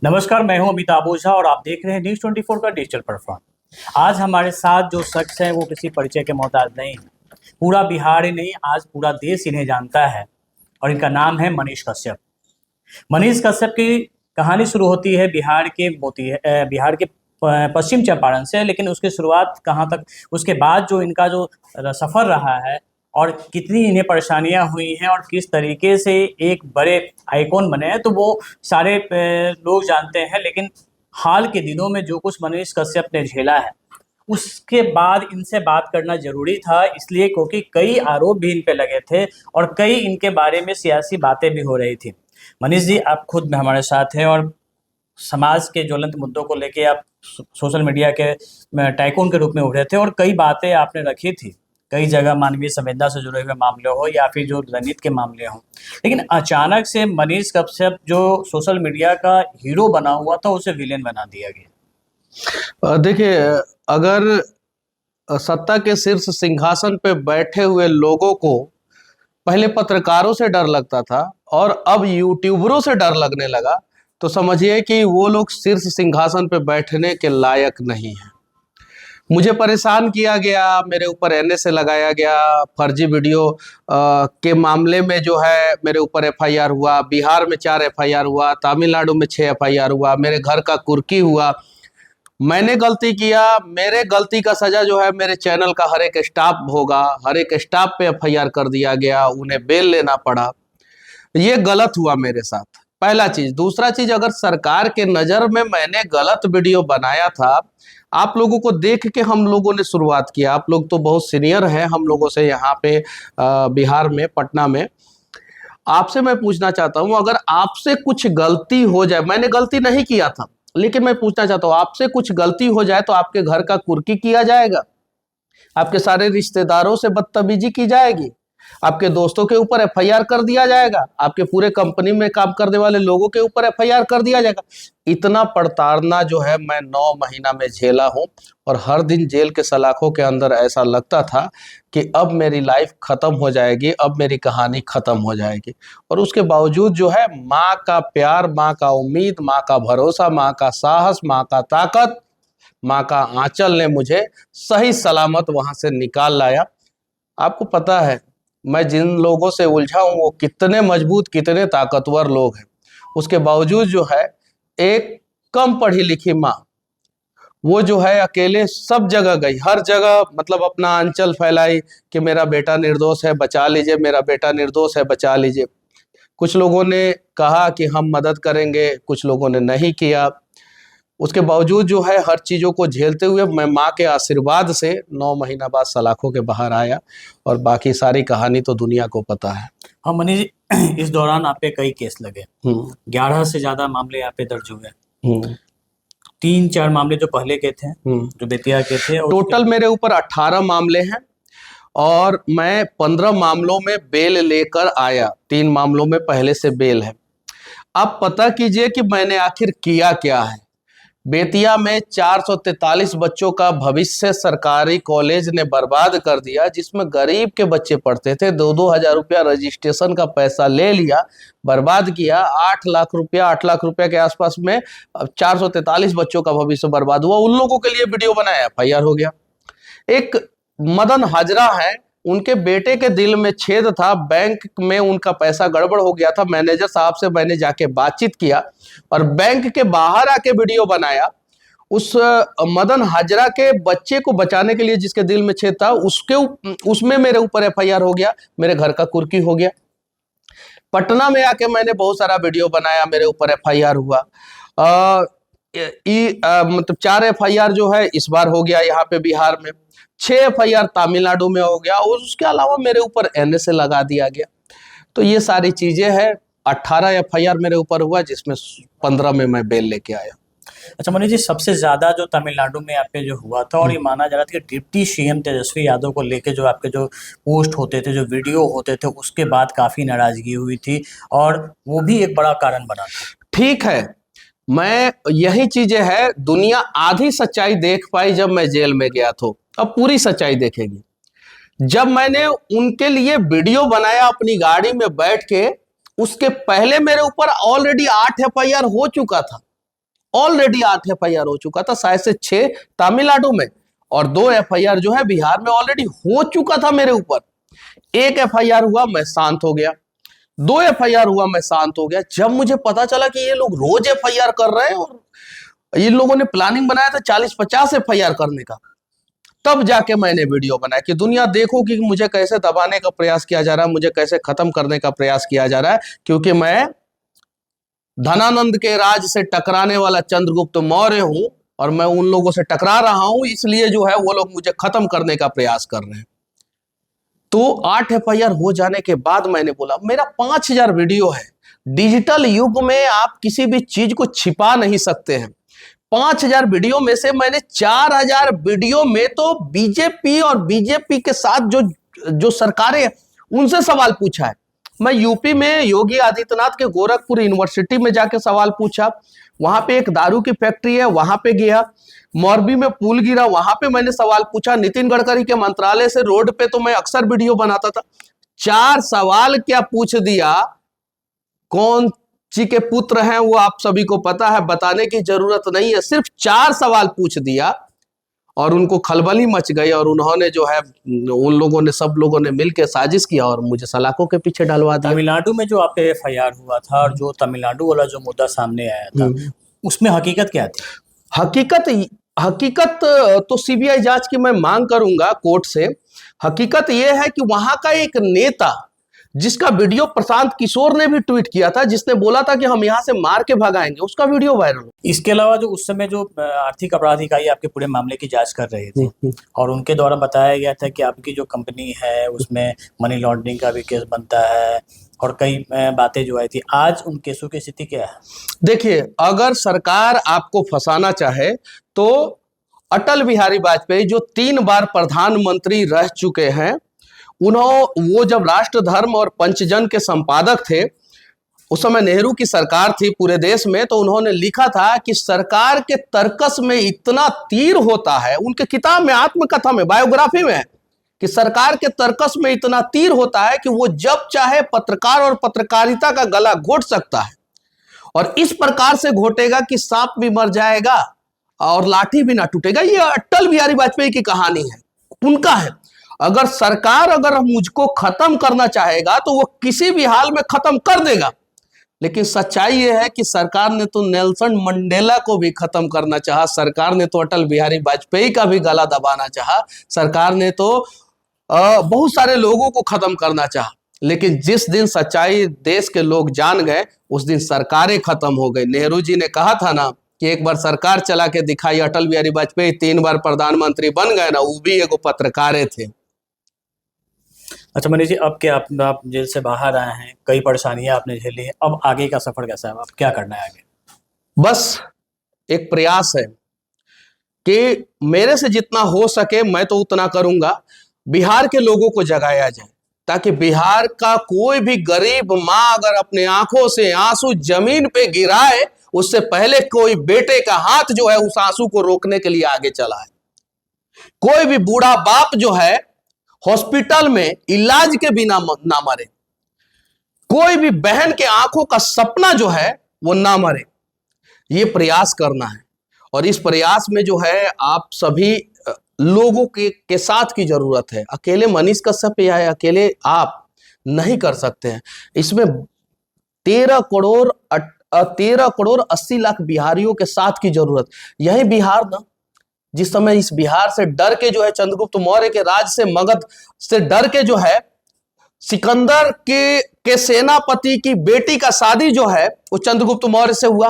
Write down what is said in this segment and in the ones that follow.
नमस्कार, मैं हूं अमिताभ ओझा और आप देख रहे हैं न्यूज़ 24 का डिजिटल प्लेटफॉर्म। आज हमारे साथ जो शख्स हैं वो किसी परिचय के मोहताज नहीं है। पूरा बिहार ही नहीं, आज पूरा देश इन्हें जानता है और इनका नाम है मनीष कश्यप। मनीष कश्यप की कहानी शुरू होती है बिहार के पश्चिम चंपारण से, लेकिन उसकी शुरुआत कहाँ तक, उसके बाद जो इनका जो सफ़र रहा है और कितनी इन्हें परेशानियां हुई हैं और किस तरीके से एक बड़े आइकॉन बने हैं, तो वो सारे लोग जानते हैं। लेकिन हाल के दिनों में जो कुछ मनीष कश्यप ने झेला है, उसके बाद इनसे बात करना ज़रूरी था, इसलिए क्योंकि कई आरोप भी इन पे लगे थे और कई इनके बारे में सियासी बातें भी हो रही थी। मनीष जी, आप खुद में हमारे साथ हैं और समाज के ज्वलंत मुद्दों को लेके आप सोशल मीडिया के टाइकून के रूप में उभरे थे और कई बातें आपने रखी थी। कई जगह मानवीय संवेदना से जुड़े हुए मामले हो या फिर जो राजनीति के मामले हों, लेकिन अचानक से मनीष कश्यप जो सोशल मीडिया का हीरो बना हुआ था, उसे विलेन बना दिया गया। देखिए, अगर सत्ता के शीर्ष सिंहासन पे बैठे हुए लोगों को पहले पत्रकारों से डर लगता था और अब यूट्यूबरों से डर लगने लगा, तो समझिए कि वो लोग शीर्ष सिंहासन पे बैठने के लायक नहीं है। मुझे परेशान किया गया, मेरे ऊपर एनएसए लगाया गया, फर्जी वीडियो के मामले में जो है मेरे ऊपर एफआईआर हुआ, बिहार में 4 एफआईआर हुआ, तमिलनाडु में 6 एफआईआर हुआ, मेरे घर का कुर्की हुआ। मैंने गलती किया, मेरे गलती का सजा जो है मेरे चैनल का हर एक स्टाफ भोगा, हर एक स्टाफ पे एफआईआर कर दिया गया, उन्हें बेल लेना पड़ा। ये गलत हुआ मेरे साथ, पहला चीज। दूसरा चीज, अगर सरकार के नजर में मैंने गलत वीडियो बनाया था, आप लोगों को देख के हम लोगों ने शुरुआत किया। आप लोग तो बहुत सीनियर हैं हम लोगों से यहाँ पे बिहार में, पटना में। आपसे मैं पूछना चाहता हूँ, अगर आपसे कुछ गलती हो जाए, मैंने गलती नहीं किया था, लेकिन मैं पूछना चाहता हूँ, आपसे कुछ गलती हो जाए तो आपके घर का कुर्की किया जाएगा, आपके सारे रिश्तेदारों से बदतमीजी की जाएगी, आपके दोस्तों के ऊपर एफआईआर कर दिया जाएगा, आपके पूरे कंपनी में काम करने वाले लोगों के ऊपर एफआईआर कर दिया जाएगा। इतना प्रताड़ना जो है मैं 9 महीना में झेला हूं और हर दिन जेल के सलाखों के अंदर ऐसा लगता था कि अब मेरी लाइफ खत्म हो जाएगी, अब मेरी कहानी खत्म हो जाएगी। और उसके बावजूद जो है माँ का प्यार, माँ का उम्मीद, माँ का भरोसा, माँ का साहस, माँ का ताकत, माँ का आंचल ने मुझे सही सलामत वहां से निकाल लाया। आपको पता है मैं जिन लोगों से उलझा हूं वो कितने मजबूत, कितने ताकतवर लोग हैं। उसके बावजूद जो है एक कम पढ़ी लिखी माँ, वो जो है अकेले सब जगह गई, हर जगह मतलब अपना आंचल फैलाई कि मेरा बेटा निर्दोष है, बचा लीजिए, मेरा बेटा निर्दोष है, बचा लीजिए। कुछ लोगों ने कहा कि हम मदद करेंगे, कुछ लोगों ने नहीं किया। उसके बावजूद जो है हर चीज़ों को झेलते हुए मैं माँ के आशीर्वाद से 9 महीना बाद सलाखों के बाहर आया, और बाकी सारी कहानी तो दुनिया को पता है। हाँ मनीष जी, इस दौरान आप पे कई केस लगे, 11 से ज्यादा मामले यहाँ पे दर्ज हुए। 3-4 मामले जो पहले के थे, जो बेतिया के थे, और टोटल मेरे ऊपर 18 मामले हैं और मैं 15 मामलों में बेल लेकर आया, 3 मामलों में पहले से बेल है। अब पता कीजिए कि मैंने आखिर किया क्या है। बेतिया में 443 बच्चों का भविष्य सरकारी कॉलेज ने बर्बाद कर दिया, जिसमें गरीब के बच्चे पढ़ते थे। 2-2 हजार रुपया रजिस्ट्रेशन का पैसा ले लिया, बर्बाद किया। 8 लाख रुपया के आसपास में 443 बच्चों का भविष्य बर्बाद हुआ। उन लोगों के लिए वीडियो बनाया, एफआईआर हो गया। एक मदन हाजरा है, उनके बेटे के दिल में छेद था, बैंक में उनका पैसा गड़बड़ हो गया था। मैनेजर साहब से मैंने जाके बातचीत किया और बैंक के बाहर आके वीडियो बनाया। उस मदन हाजरा के बच्चे को बचाने के लिए, जिसके दिल में छेद था, उसमें मेरे ऊपर एफआईआर हो गया, मेरे घर का कुर्की हो गया। पटना में आके मैंने बहुत सारा वीडियो बनाया, मेरे ऊपर एफआईआर हुआ। मतलब 4 एफआईआर जो है इस बार हो गया यहाँ पे बिहार में, 6 एफआईआर तमिलनाडु में हो गया, और उसके अलावा मेरे ऊपर एनएसए लगा दिया गया। तो ये सारी चीजें हैं। 18 एफआईआर मेरे ऊपर हुआ, जिसमें 15 में मैं बेल लेके आया। अच्छा मनीष जी, सबसे ज्यादा जो तमिलनाडु में आप पे जो हुआ था, और ये माना जा रहा था कि डिप्टी सीएम तेजस्वी यादव को लेके जो आपके जो पोस्ट होते थे, जो वीडियो होते थे, उसके बाद काफी नाराजगी हुई थी और वो भी एक बड़ा कारण बना था। ठीक है, मैं यही चीजें है, दुनिया आधी सच्चाई देख पाई जब मैं जेल में गया तो, अब पूरी सच्चाई देखेगी। जब मैंने उनके लिए वीडियो बनाया अपनी गाड़ी में बैठ के, उसके पहले मेरे ऊपर ऑलरेडी 8 एफआईआर हो चुका था। ऑलरेडी 8 FIR हो चुका था, शायद से 6 तमिलनाडु में और 2 FIR जो है बिहार में ऑलरेडी हो चुका था मेरे ऊपर। 1 FIR हुआ, मैं शांत हो गया। 2 FIR हुआ, मैं शांत हो गया। जब मुझे पता चला कि ये लोग रोज FIR कर रहे हैं और इन लोगों ने प्लानिंग बनाया था 40-50 FIR करने का, तब जाके मैंने वीडियो बनाया कि दुनिया देखो कि मुझे कैसे दबाने का प्रयास किया जा रहा है, मुझे कैसे खत्म करने का प्रयास किया जा रहा है, क्योंकि मैं धनानंद के राज से टकराने वाला चंद्रगुप्त मौर्य हूं और मैं उन लोगों से टकरा रहा हूं, इसलिए जो है वो लोग मुझे खत्म करने का प्रयास कर रहे हैं। तो 8 FIR हो जाने के बाद मैंने बोला मेरा 5000 वीडियो है। डिजिटल युग में आप किसी भी चीज को छिपा नहीं सकते हैं। 5000 वीडियो में से मैंने 4000 वीडियो में तो बीजेपी और बीजेपी के साथ जो सरकारें उनसे सवाल पूछा है। मैं यूपी में योगी आदित्यनाथ के गोरखपुर यूनिवर्सिटी में जाके सवाल पूछा, वहां पे एक दारू की फैक्ट्री है वहां पे गया, मोरबी में पुल गिरा वहां पे मैंने सवाल पूछा, नितिन गडकरी के मंत्रालय से रोड पे तो मैं अक्सर वीडियो बनाता था। 4 सवाल क्या पूछ दिया, कौन जी के पुत्र हैं वो आप सभी को पता है, बताने की जरूरत नहीं है। सिर्फ 4 सवाल पूछ दिया और उनको खलबली मच गई और उन्होंने जो है उन लोगों ने सब लोगों ने मिलकर साजिश किया और मुझे सलाखों के पीछे डलवा दिया। तमिलनाडु में जो आप पे FIR हुआ था और जो तमिलनाडु वाला जो मुद्दा सामने आया था, उसमें हकीकत क्या थी? हकीकत तो CBI जांच की मैं मांग करूंगा कोर्ट से। हकीकत यह है कि वहां का एक नेता जिसका वीडियो प्रशांत किशोर ने भी ट्वीट किया था, जिसने बोला था कि हम यहां से मार के भगाएंगे, उसका वीडियो वायरल हुआ। इसके अलावा जो उस समय जो आर्थिक अपराध इकाई आपके पूरे मामले की जांच कर रही थी और उनके द्वारा बताया गया था कि आपकी जो कंपनी है उसमें मनी लॉन्ड्रिंग का भी केस बनता है और कई बातें जो आई थी, आज उन केसों की स्थिति क्या है? देखिए, अगर सरकार आपको फंसाना चाहे तो अटल बिहारी वाजपेयी जो 3 बार प्रधानमंत्री रह चुके हैं, वो जब राष्ट्र धर्म और पंचजन के संपादक थे, उस समय नेहरू की सरकार थी पूरे देश में, तो उन्होंने लिखा था कि सरकार के तर्कस में इतना तीर होता है, उनके किताब में, आत्मकथा में, बायोग्राफी में है कि सरकार के तर्कस में इतना तीर होता है कि वो जब चाहे पत्रकार और पत्रकारिता का गला घोट सकता है और इस प्रकार से घोटेगा कि सांप भी मर जाएगा और लाठी भी ना टूटेगा। ये अटल बिहारी वाजपेयी की कहानी है, उनका है। अगर सरकार मुझको खत्म करना चाहेगा तो वो किसी भी हाल में खत्म कर देगा, लेकिन सच्चाई ये है कि सरकार ने तो नेल्सन मंडेला को भी खत्म करना चाहा, सरकार ने तो अटल बिहारी वाजपेयी का भी गला दबाना चाहा, सरकार ने तो बहुत सारे लोगों को खत्म करना चाहा, लेकिन जिस दिन सच्चाई देश के लोग जान गए उस दिन सरकारें खत्म हो गई। नेहरू जी ने कहा था ना कि एक बार सरकार चला के दिखाई। अटल बिहारी वाजपेयी 3 बार प्रधानमंत्री बन गए ना, वो भी एगो पत्रकारे थे। अच्छा मनीष जी, अब क्या आप जेल से बाहर आए हैं, कई परेशानियां आपने झेली हैं, अब आगे का सफर कैसा है, अब क्या करना है आगे? बस एक प्रयास है कि मेरे से जितना हो सके मैं तो उतना करूंगा, बिहार के लोगों को जगाया जाए ताकि बिहार का कोई भी गरीब माँ अगर अपने आंखों से आंसू जमीन पे गिराए, उससे पहले कोई बेटे का हाथ जो है उस आंसू को रोकने के लिए आगे चला है। कोई भी बूढ़ा बाप जो है हॉस्पिटल में इलाज के बिना ना मरे, कोई भी बहन के आंखों का सपना जो है वो ना मरे, ये प्रयास करना है। और इस प्रयास में जो है आप सभी लोगों के साथ की जरूरत है। अकेले मनीष कश्यप या अकेले आप नहीं कर सकते हैं। इसमें 13 करोड़ 80 लाख बिहारियों के साथ की जरूरत। यही बिहार ना, जिस समय इस बिहार से डर के जो है चंद्रगुप्त मौर्य के राज से मगध से डर के जो है सिकंदर के सेनापति की बेटी का शादी जो है वो चंद्रगुप्त मौर्य से हुआ।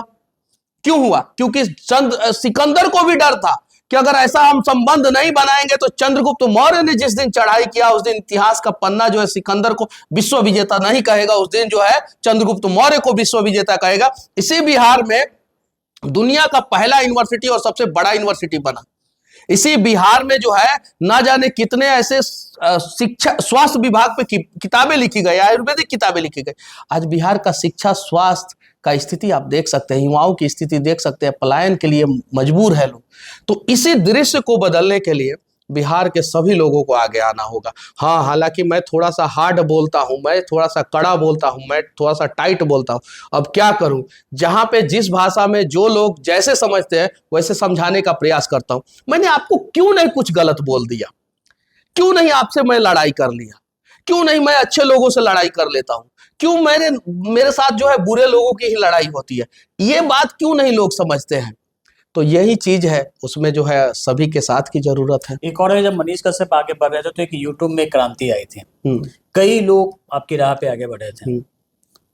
क्यों हुआ? क्योंकि सिकंदर को भी डर था कि अगर ऐसा हम संबंध नहीं बनाएंगे तो चंद्रगुप्त मौर्य ने जिस दिन चढ़ाई किया उस दिन इतिहास का पन्ना जो है सिकंदर को विश्व विजेता नहीं कहेगा, उस दिन जो है चंद्रगुप्त मौर्य को विश्व विजेता कहेगा। इसी बिहार में दुनिया का पहला यूनिवर्सिटी और सबसे बड़ा यूनिवर्सिटी बना। इसी बिहार में जो है ना जाने कितने ऐसे शिक्षा स्वास्थ्य विभाग पे किताबें लिखी गई, आयुर्वेदिक किताबें लिखी गई। आज बिहार का शिक्षा स्वास्थ्य का स्थिति आप देख सकते हैं, युवाओं की स्थिति देख सकते हैं, पलायन के लिए मजबूर है लोग। तो इसी दृश्य को बदलने के लिए बिहार के सभी लोगों को आगे आना होगा। हाँ, हालांकि मैं थोड़ा सा हार्ड बोलता हूँ, मैं थोड़ा सा कड़ा बोलता हूँ, मैं थोड़ा सा टाइट बोलता हूँ। अब क्या करूँ, जहाँ पे जिस भाषा में जो लोग जैसे समझते हैं वैसे समझाने का प्रयास करता हूँ। मैंने आपको क्यों नहीं कुछ गलत बोल दिया, क्यों नहीं आपसे मैं लड़ाई कर लिया, क्यों नहीं मैं अच्छे लोगों से लड़ाई कर लेता हूँ, क्यों मेरे साथ जो है बुरे लोगों की ही लड़ाई होती है, ये बात क्यों नहीं लोग समझते हैं। तो यही चीज है, उसमें जो है सभी के साथ की जरूरत है। एक और है, जब मनीष कश्यप आगे बढ़ रहे थे तो एक यूट्यूब में क्रांति आई थी, हम्म, कई लोग आपकी राह पे आगे बढ़े थे, हम्म,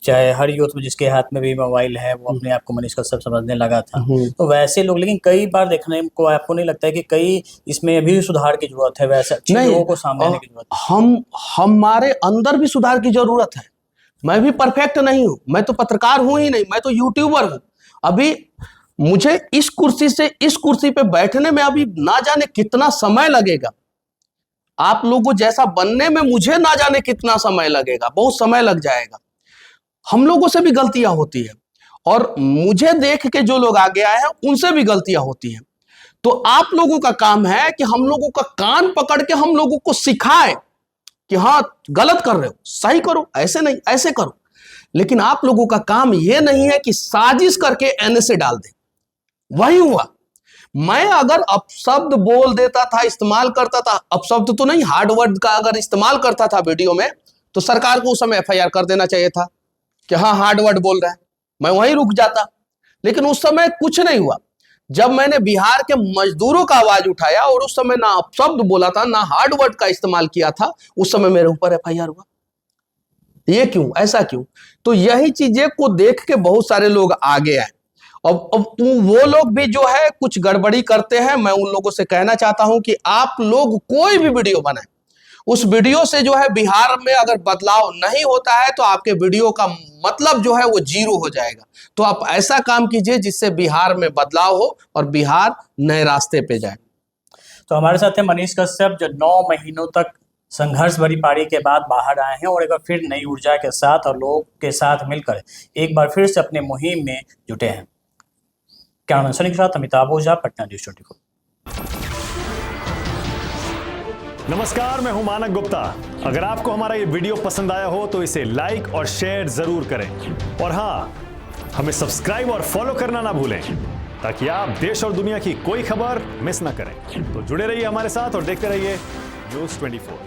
चाहे हर यूथ में जिसके हाथ में भी मोबाइल है वो अपने आप को मनीष कश्यप समझने लगा था। हम्म। तो वैसे लोग, लेकिन कई बार देखने को आपको नहीं लगता है कि कई इसमें अभी सुधार की जरूरत है, वैसे अच्छे नहीं, लोगों को सामने आने की जरूरत है? हमारे अंदर भी सुधार की जरूरत है। मैं भी परफेक्ट नहीं हूं, मैं तो पत्रकार हूं ही नहीं, मैं तो यूट्यूबर हूं। अभी मुझे इस कुर्सी से इस कुर्सी पे बैठने में अभी ना जाने कितना समय लगेगा, आप लोगों जैसा बनने में मुझे ना जाने कितना समय लगेगा, बहुत समय लग जाएगा। हम लोगों से भी गलतियां होती है, और मुझे देख के जो लोग आगे आए हैं उनसे भी गलतियां होती हैं। तो आप लोगों का काम है कि हम लोगों का कान पकड़ के हम लोगों को सिखाए कि हाँ गलत कर रहे हो, सही करो, ऐसे नहीं ऐसे करो। लेकिन आप लोगों का काम यह नहीं है कि साजिश करके एनएसए डाल दे। वही हुआ, मैं अगर अपशब्द बोल देता था, इस्तेमाल करता था, अपशब्द तो नहीं, हार्ड वर्ड का अगर इस्तेमाल करता था वीडियो में, तो सरकार को उस समय एफआईआर कर देना चाहिए था कि हाँ हार्ड वर्ड बोल रहा है, मैं वहीं रुक जाता। लेकिन उस समय कुछ नहीं हुआ। जब मैंने बिहार के मजदूरों का आवाज उठाया और उस समय ना अपशब्द बोला था, ना हार्ड वर्ड का इस्तेमाल किया था, उस समय मेरे ऊपर एफआईआर हुआ। ये क्यों, ऐसा क्यों? तो यही चीजें को देख के बहुत सारे लोग आगे आए। अब वो लोग भी जो है कुछ गड़बड़ी करते हैं। मैं उन लोगों से कहना चाहता हूं कि आप लोग कोई भी वीडियो बनाएं, उस वीडियो से जो है बिहार में अगर बदलाव नहीं होता है तो आपके वीडियो का मतलब जो है वो जीरो हो जाएगा। तो आप ऐसा काम कीजिए जिससे बिहार में बदलाव हो और बिहार नए रास्ते पे जाए। तो हमारे साथ है मनीष कश्यप, जो 9 महीनों तक संघर्ष भरी पारी के बाद बाहर आए हैं और एक बार फिर नई ऊर्जा के साथ और लोग के साथ मिलकर एक बार फिर से अपने मुहिम में जुटे हैं। कैमरामैन सनी के साथ अमिताभ ओझा, पटना न्यूज़ 24। नमस्कार, मैं हूं मानक गुप्ता। अगर आपको हमारा ये वीडियो पसंद आया हो तो इसे लाइक और शेयर जरूर करें, और हाँ, हमें सब्सक्राइब और फॉलो करना ना भूलें ताकि आप देश और दुनिया की कोई खबर मिस ना करें। तो जुड़े रहिए हमारे साथ और देखते रहिए न्यूज़ 24।